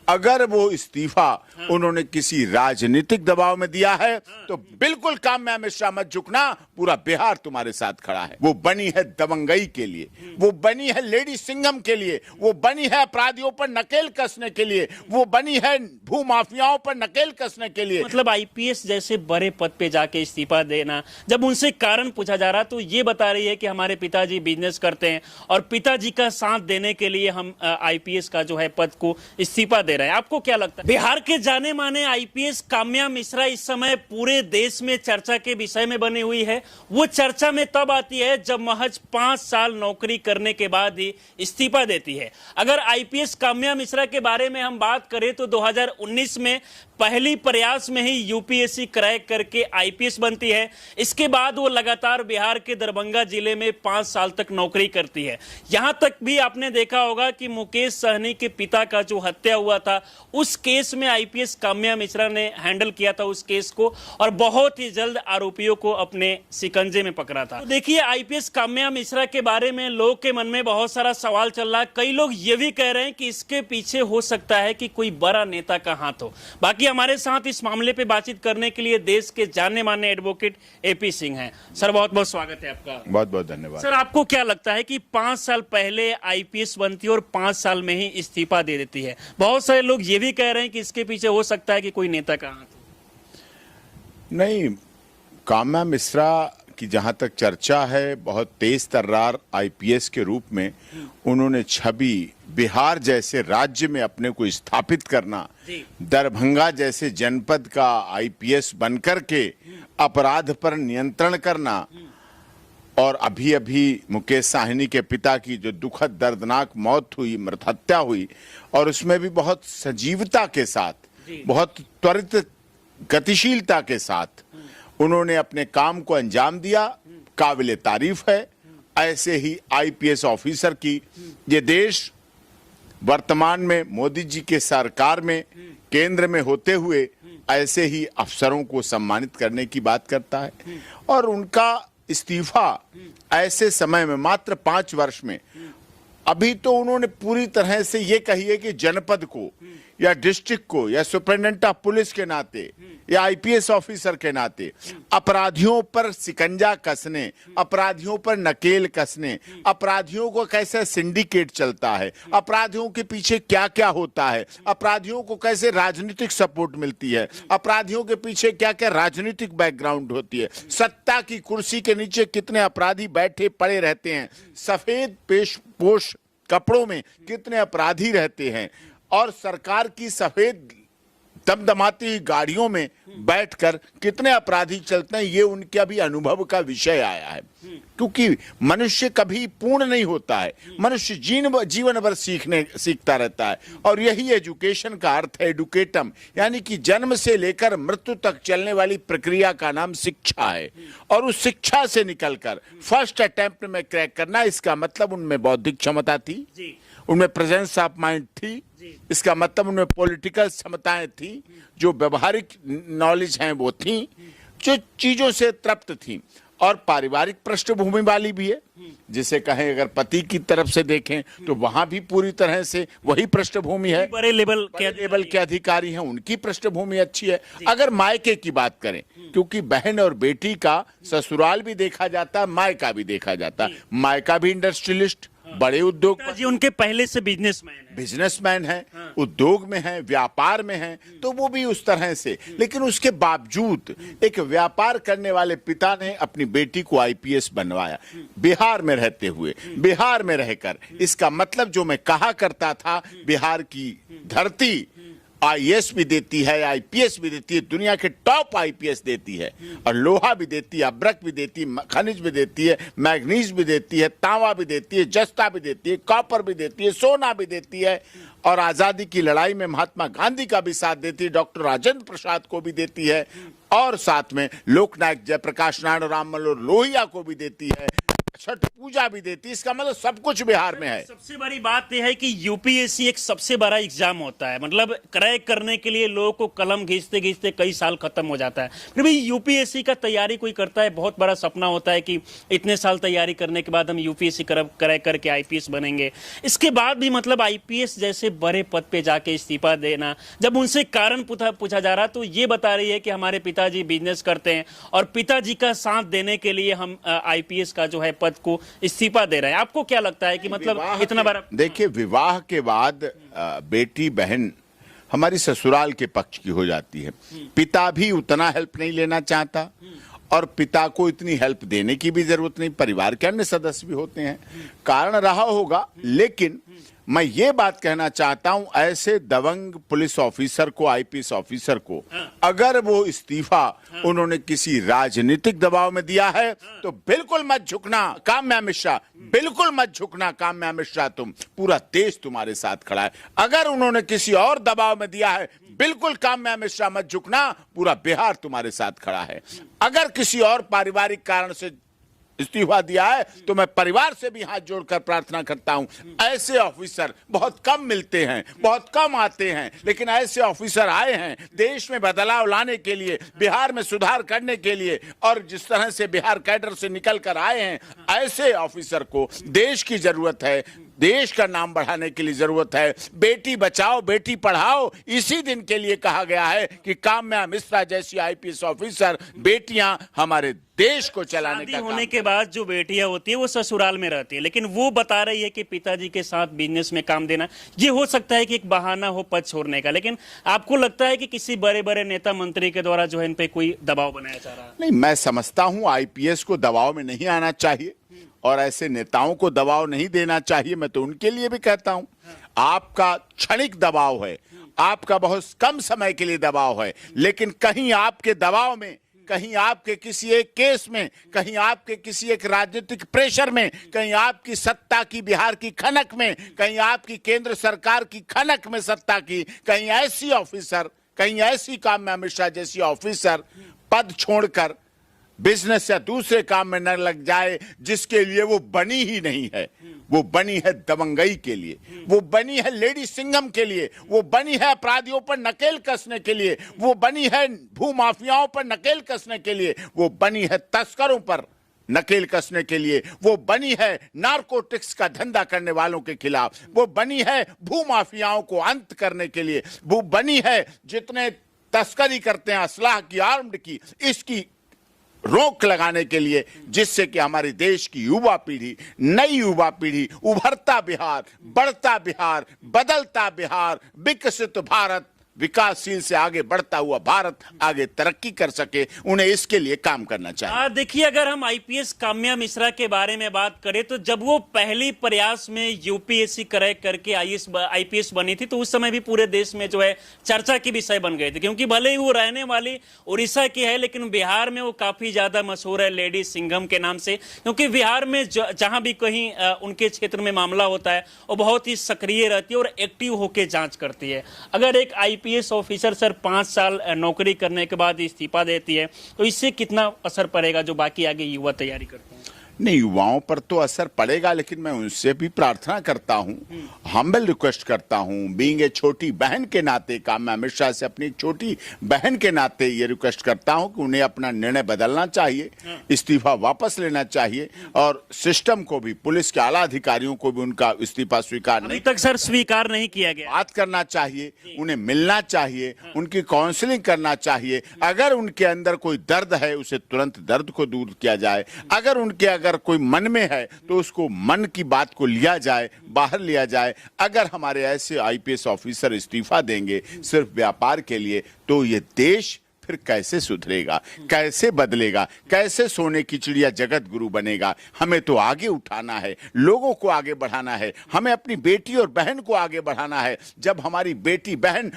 अगर वो इस्तीफा उन्होंने किसी राजनीतिक दबाव में दिया है तो बिल्कुल काम्या मिश्रा मत झुकना, पूरा बिहार तुम्हारे साथ खड़ा है। वो बनी है दबंगई के लिए, वो बनी है लेडी सिंघम के लिए, वो बनी है अपराधियों पर नकेल कसने के लिए, वो बनी है भूमाफियाओं पर नकेल कसने के लिए। मतलब आईपीएस जैसे बड़े पद पे जाके इस्तीफा देना, जब उनसे कारण पूछा जा रहा तो ये बता रही है कि हमारे पिताजी बिजनेस करते हैं और पिताजी का साथ देने के लिए हम आईपीएस का जो है पद को इस्तीफा दे रहे हैं। आपको क्या लगता है? बिहार के जाने माने आईपीएस काम्या मिश्रा इस समय पूरे देश में चर्चा के विषय में बनी हुई है। वो चर्चा में तब आती है जब महज 5 साल नौकरी करने के बाद ही इस्तीफा देती है। अगर आईपीएस काम्या मिश्रा के बारे में हम बात करें तो 2019 में पहली प्रयास में ही यूपीएससी क्रैक करके आईपीएस बनती है। इसके बाद वो लगातार बिहार के दरभंगा जिले में 5 साल तक नौकरी करती है। यहां तक भी आपने देखा होगा कि मुकेश सहनी के पिता का जो हत्या हुआ था, उस केस में आईपीएस काम्या मिश्रा ने हैंडल किया था उस केस को, और बहुत ही जल्द आरोपियों को अपने शिकंजे में पकड़ा था। तो देखिए, आईपीएस काम्या मिश्रा के बारे में लोग के मन में बहुत सारा सवाल चल रहा है। कई लोग ये भी कह रहे हैं कि इसके पीछे हो सकता है कि कोई बड़ा नेता का हाथ हो। बाकी हमारे साथ इस मामले पे बातचीत करने के लिए देश के जाने माने एडवोकेट एपी सिंह हैं। सर, बहुत बहुत स्वागत है आपका। बहुत बहुत धन्यवाद। सर, आपको क्या लगता है कि 5 साल पहले आईपीएस बनती है और 5 साल में ही इस्तीफा दे देती है? बहुत सारे लोग ये भी कह रहे हैं कि इसके पीछे हो सकता है कि कोई नेता का हाथ हो। नहीं, काम्या मिश्रा की जहां तक चर्चा है, बहुत तेज तर्रार आईपीएस के रूप में उन्होंने छवि बिहार जैसे राज्य में अपने को स्थापित करना, दरभंगा जैसे जनपद का आईपीएस बनकर के अपराध पर नियंत्रण करना, और अभी अभी मुकेश साहनी के पिता की जो दुखद दर्दनाक मौत हुई, मृत हत्या हुई, और उसमें भी बहुत सजीवता के साथ, बहुत त्वरित गतिशीलता के साथ उन्होंने अपने काम को अंजाम दिया, काबिले तारीफ है। ऐसे ही आईपीएस ऑफिसर की ये देश वर्तमान में मोदी जी के सरकार में केंद्र में होते हुए ऐसे ही अफसरों को सम्मानित करने की बात करता है। और उनका इस्तीफा ऐसे समय में, मात्र 5 वर्ष में, अभी तो उन्होंने पूरी तरह से ये कहिए कि जनपद को या डिस्ट्रिक्ट को या सुपरिटेंडेंट ऑफ पुलिस के नाते या आईपीएस ऑफिसर के नाते अपराधियों पर शिकंजा कसने, अपराधियों पर नकेल कसने, अपराधियों को कैसे सिंडिकेट चलता है, अपराधियों के पीछे क्या क्या होता है, अपराधियों को कैसे राजनीतिक सपोर्ट मिलती है, अपराधियों के पीछे क्या क्या राजनीतिक बैकग्राउंड होती है, सत्ता की कुर्सी के नीचे कितने अपराधी बैठे पड़े रहते हैं, सफेद पेशपोश कपड़ों में कितने अपराधी रहते हैं, और सरकार की सफेद दमदमाती गाड़ियों में बैठकर कितने अपराधी चलते हैं, ये उनके अभी अनुभव का विषय आया है। क्योंकि मनुष्य कभी पूर्ण नहीं होता है, मनुष्य जीवन भर सीखता रहता है, और यही एजुकेशन का अर्थ है, एडुकेटम, यानी कि जन्म से लेकर मृत्यु तक चलने वाली प्रक्रिया का नाम शिक्षा है। और उस शिक्षा से निकलकर फर्स्ट अटेम्प्ट में क्रैक करना, इसका मतलब उनमें बौद्धिक क्षमता थी, उनमें प्रेजेंस ऑफ माइंड थी, इसका मतलब उनमें पॉलिटिकल क्षमताएं थी, जो व्यवहारिक नॉलेज हैं वो थी, जो चीजों से तृप्त थी, और पारिवारिक पृष्ठभूमि वाली भी है। जिसे कहें, अगर पति की तरफ से देखें तो वहां भी पूरी तरह से वही पृष्ठभूमि है, बड़े लेवल के अधिकारी हैं, उनकी पृष्ठभूमि अच्छी है। अगर मायके की बात करें, क्योंकि बहन और बेटी का ससुराल भी देखा जाता है, मायका भी देखा जाता है, मायका भी इंडस्ट्रियलिस्ट, बड़े उद्योग जी, उनके पहले से बिजनेसमैन है, उद्योग में है, व्यापार में है, तो वो भी उस तरह से। लेकिन उसके बावजूद एक व्यापार करने वाले पिता ने अपनी बेटी को आईपीएस बनवाया, बिहार में रहते हुए, बिहार में रहकर। इसका मतलब जो मैं कहा करता था, बिहार की धरती आईएएस भी देती है, आईपीएस भी देती है, दुनिया के टॉप आईपीएस देती है, और लोहा भी देती है, अब्रक भी देती है, खनिज भी देती है, मैग्नीज भी देती है, तांबा भी देती है, जस्ता भी देती है, कॉपर भी देती है, सोना भी देती है, और आजादी की लड़ाई में महात्मा गांधी का भी साथ देती है, डॉक्टर राजेंद्र प्रसाद को भी देती है, और साथ में लोकनायक जयप्रकाश नारायण राममनोहर लोहिया को भी देती है, छठ पूजा भी देती, इसका मतलब सब कुछ बिहार में है। सबसे बड़ी बात यह है कि यूपीएससी एक सबसे बड़ा एग्जाम होता है, मतलब क्रैक करने के लिए लोगों को कलम घींचते घींचते कई साल खत्म हो जाता है। फिर भी यूपीएससी का तैयारी कोई करता है, बहुत बड़ा सपना होता है कि इतने साल तैयारी करने के बाद हम यूपीएससी क्रैक करके आईपीएस बनेंगे। इसके बाद भी मतलब आईपीएस जैसे बड़े पद पे जाके इस्तीफा देना, जब उनसे कारण पूछा जा रहा तो ये बता रही है कि हमारे पिताजी बिजनेस करते हैं और पिताजी का साथ देने के लिए हम आईपीएस का जो है पद को इस्तीफा दे रहे हैं। आपको क्या लगता है कि मतलब इतना बड़ा? देखिए, विवाह के बाद बेटी बहन हमारी ससुराल के पक्ष की हो जाती है। पिता भी उतना हेल्प नहीं लेना चाहता और पिता को इतनी हेल्प देने की भी जरूरत नहीं, परिवार के अन्य सदस्य भी होते हैं, कारण रहा होगा। लेकिन मैं ये बात कहना चाहता हूं, ऐसे दबंग पुलिस ऑफिसर को, आईपीएस ऑफिसर को, अगर वो इस्तीफा उन्होंने किसी राजनीतिक दबाव में दिया है तो बिल्कुल मत झुकना काम्या मिश्रा, बिल्कुल मत झुकना काम्या मिश्रा, तुम, पूरा देश तुम्हारे साथ खड़ा है। अगर उन्होंने किसी और दबाव में दिया है, बिल्कुल काम्या मिश्रा मत झुकना, पूरा बिहार तुम्हारे साथ खड़ा है। अगर किसी और पारिवारिक कारण से इस्तीफा दिया है तो मैं परिवार से भी हाथ जोड़कर प्रार्थना करता हूं, ऐसे ऑफिसर बहुत कम मिलते हैं, बहुत कम आते हैं, लेकिन ऐसे ऑफिसर आए हैं देश में बदलाव लाने के लिए, बिहार में सुधार करने के लिए, और जिस तरह से बिहार कैडर से निकल कर आए हैं, ऐसे ऑफिसर को देश की जरूरत है, देश का नाम बढ़ाने के लिए जरूरत है। बेटी बचाओ बेटी पढ़ाओ, इसी दिन के लिए कहा गया है कि काम्या मिश्रा जैसी आईपीएस ऑफिसर बेटियां हमारे देश को चलाने का होने के बाद जो बेटियां होती है वो ससुराल में रहती है, लेकिन वो बता रही है कि पिताजी के साथ बिजनेस में काम देना, ये हो सकता है कि एक बहाना हो पद छोड़ने का। लेकिन आपको लगता है कि किसी बड़े बड़े नेता मंत्री के द्वारा जो है इन पे कोई दबाव बनाया जा रहा है? नहीं, मैं समझता हूं आईपीएस को दबाव में नहीं आना चाहिए और ऐसे नेताओं को दबाव नहीं देना चाहिए। मैं तो उनके लिए भी कहता हूं, आपका क्षणिक दबाव है, आपका बहुत कम समय के लिए दबाव है, लेकिन कहीं आपके दबाव में, कहीं आपके किसी एक केस में, कहीं आपके किसी एक राजनीतिक प्रेशर में, कहीं आपकी सत्ता की बिहार की खनक में, कहीं आपकी केंद्र सरकार की खनक में सत्ता की, कहीं ऐसी ऑफिसर, कहीं ऐसी काम्या मिश्रा जैसी ऑफिसर पद छोड़कर बिजनेस या दूसरे काम में न लग जाए जिसके लिए वो बनी ही नहीं है। वो बनी है दबंगई के लिए, वो बनी है लेडी सिंघम के लिए, वो बनी है अपराधियों पर नकेल कसने के लिए, वो बनी है भूमाफियाओं पर नकेल कसने के लिए, वो बनी है तस्करों पर नकेल कसने के लिए, वो बनी है नारकोटिक्स का धंधा करने वालों के खिलाफ, वो बनी है भूमाफियाओं को अंत करने के लिए, वो बनी है जितने तस्करी करते हैं असलाह की, आर्म्ड की, इसकी रोक लगाने के लिए, जिससे कि हमारे देश की युवा पीढ़ी, नई युवा पीढ़ी, उभरता बिहार, बढ़ता बिहार, बदलता बिहार, विकसित भारत, विकासशील से आगे बढ़ता हुआ भारत आगे तरक्की कर सके, उन्हें इसके लिए काम करना चाहिए। देखिए, अगर हम आईपीएस काम्या मिश्रा के बारे में बात करें तो जब वो पहली प्रयास में यूपीएससी क्रैक करके आईपीएस बनी थी तो उस समय भी पूरे देश में जो है चर्चा की विषय बन गए थे, क्योंकि भले ही वो रहने वाली उड़ीसा की है, लेकिन बिहार में वो काफी ज्यादा मशहूर है लेडी सिंघम के नाम से, क्योंकि बिहार में जहां भी कहीं उनके क्षेत्र में मामला होता है वो बहुत ही सक्रिय रहती है और एक्टिव होकर जांच करती है। अगर एक आईपीएस ऑफिसर सर 5 साल नौकरी करने के बाद इस्तीफा देती है तो इससे कितना असर पड़ेगा जो बाकी आगे युवा तैयारी करते हैं? नहीं, युवाओं पर तो असर पड़ेगा, लेकिन मैं उनसे भी प्रार्थना करता हूं, हम्बल रिक्वेस्ट करता हूं, बीइंग ए छोटी बहन के नाते, काम्या मिश्रा से अपनी एक छोटी बहन के नाते ये रिक्वेस्ट करता हूं कि उन्हें अपना निर्णय बदलना चाहिए, इस्तीफा वापस लेना चाहिए और सिस्टम को भी, पुलिस के आला अधिकारियों को भी उनका इस्तीफा स्वीकार अभी तक सर स्वीकार नहीं किया गया, बात करना चाहिए, उन्हें मिलना चाहिए, उनकी काउंसलिंग करना चाहिए। अगर उनके अंदर कोई दर्द है उसे तुरंत दर्द को दूर किया जाए, अगर कोई मन में है तो उसको मन की बात को लिया जाए, बाहर लिया जाए। अगर हमारे ऐसे आईपीएस ऑफिसर इस्तीफा देंगे सिर्फ व्यापार के लिए तो ये देश फिर कैसे सुधरेगा, कैसे बदलेगा, कैसे सोने की चिड़िया जगत गुरु बनेगा? हमें तो आगे उठाना है, लोगों को आगे बढ़ाना है, हमें अपनी बेटी और बहन को आगे बढ़ाना है। जब हमारी बेटी बहन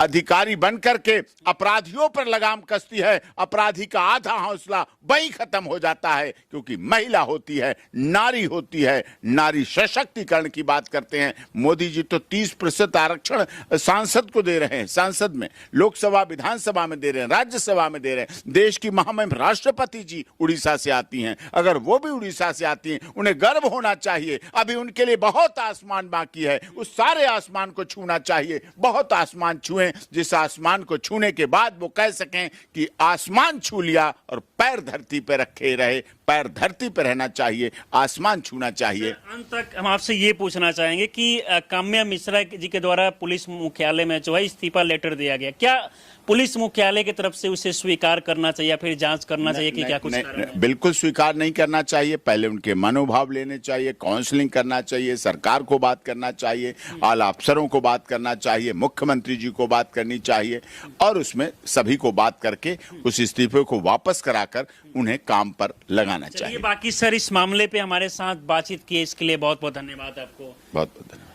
अधिकारी बन करके अपराधियों पर लगाम कसती है, अपराधी का आधा हौसला वहीं खत्म हो जाता है, क्योंकि महिला होती है, नारी होती है, नारी सशक्तिकरण की बात करते हैं। मोदी जी तो 30% आरक्षण सांसद को दे रहे हैं, सांसद में, लोकसभा विधानसभा में दे रहे हैं, राज्यसभा में दे रहे हैं। देश की महामहिम राष्ट्रपति जी उड़ीसा से आती हैं, अगर वो भी उड़ीसा से आती हैं, उन्हें गर्व होना चाहिए। अभी उनके लिए बहुत आसमान बाकी है, उस सारे आसमान को छूना चाहिए। बहुत आसमान छुएं, जिस आसमान को छूने के बाद वो कह सकें कि आसमान छू लिया और पैर धरती पे रखे रहे। पैर धरती पे रहना चाहिए, आसमान छूना चाहिए। अंत तक हम आपसे ये पूछना चाहेंगे कि काम्या मिश्रा जी के द्वारा पुलिस मुख्यालय में जो है इस्तीफा लेटर दिया गया, क्या पुलिस मुख्यालय की तरफ से उसे स्वीकार करना चाहिए या फिर जांच करना चाहिए कि क्या कुछ कारण है? बिल्कुल स्वीकार नहीं करना चाहिए। पहले उनके मनोभाव लेने चाहिए, काउंसलिंग करना चाहिए, सरकार को बात करना चाहिए, आला अफसरों को बात करना चाहिए, मुख्यमंत्री जी को बात करनी चाहिए, और उसमें सभी को बात करके उस इस्तीफे को वापस कराकर उन्हें काम पर लगाना चाहिए। बाकी सर, इस मामले पे हमारे साथ बातचीत की, इसके लिए बहुत बहुत धन्यवाद आपको। बहुत बहुत धन्यवाद।